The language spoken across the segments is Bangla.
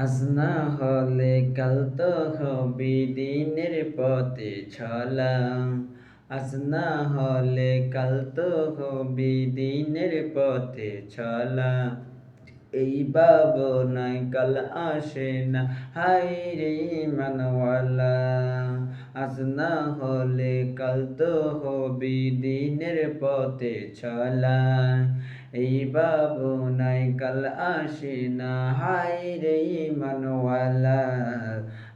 আজ না হলে কাল তো হবি দিনের পথে চলা। আজ না হলে কাল তো হবি দিনের পথে চলা। এই ভাবনায় কাল আসে না, হায় রে মানওয়ালা। আজ না হলে কাল তো হবি দিনের পথে চলা। এই ভাবনায় কাল আসে না, হায় রে মানওয়ালা।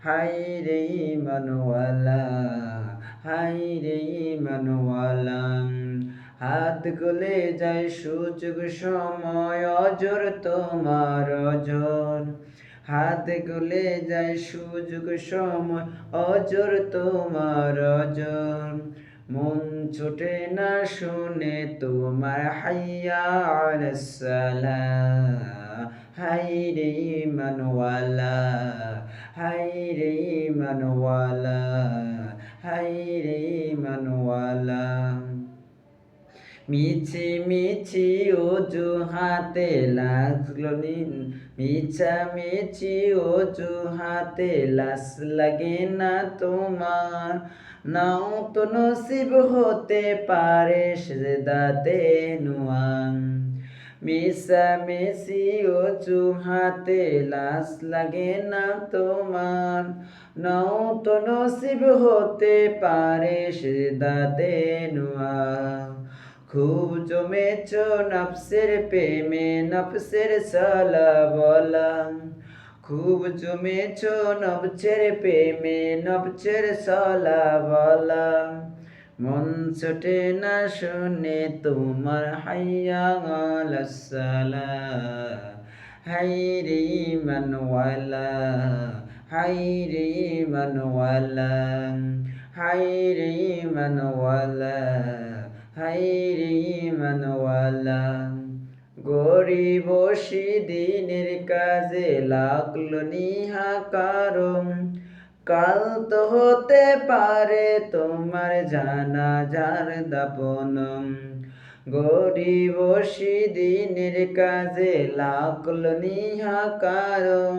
হায় রে মানওয়ালা, হায় রে মানওয়ালা। হাত গলে যায় সুযোগ সময়, অজর তোমার অজর। হাত গলে যায় সুযোগ সময়, অজর তোমার অজর। মন ছোটে না শুনে তোমার হাইয়া আলাস সালাহ। হায় রে মানওয়ালা, হায় রে মানওয়ালা, হায় রে মানওয়ালা। মিছি মিছি অজুহাতে লাগলো নিন, মিছামিছি অজুহাতে লাস লাগে না তোমার। নাও তো নসিব হতে পারে সেজদাতে নুয়ান। মিছামিছি অজুহাতে লাস লাগে না তোমার। নাও তো নসিব হতে পারে সেজদাতে নুয়ান। খুব জমেছ নফসের প্রেমে, নফসের সালা বলা। খুব জমেছ নফসের প্রেমে, নফসের সালা বলা। মন ছোটে না শুনে তোমার হাইয়া আলাস সালাহ। হায় রে মানওয়ালা, হায় রে মানওয়ালা, হায় রে মানওয়ালা, হায় রে মানওয়ালা। গরিব দিনের কাজে লাগলো নিহাকারম। কাল তো হতে পারে তোমার জানাজার দাপনম। গরিব দিনের কাজে লাগলো নিহাকারম।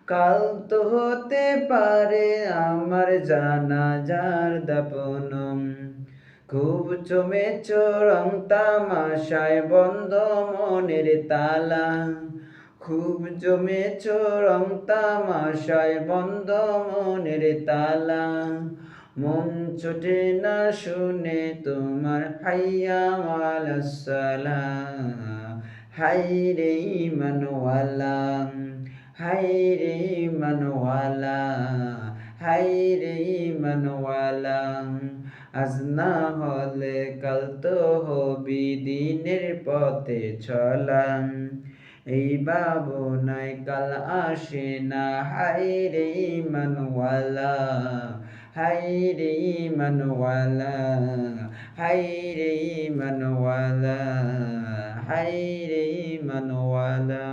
কাল তো হতে পারে আমার জানাজার দাপনম। খুব জমেছ রং তামাশায় বন্ধ মনের তালা। খুব জমেছ রং তামাশায় বন্ধ মনের তালা। মন ছোটে না শুনে তোমার হাইয়া আলাস সালাহ। হায় রে মানওয়ালা, হায় রে মানওয়ালা, হায় রে মানওয়ালা। আজ না হলে কাল তো হবি দিনের পথে চলা। এই ভাবনায় কাল আসে না, হায় রে মানওয়ালা। হায় রে মানওয়ালা, হায় রে মানওয়ালা, হায় রে মানওয়ালা।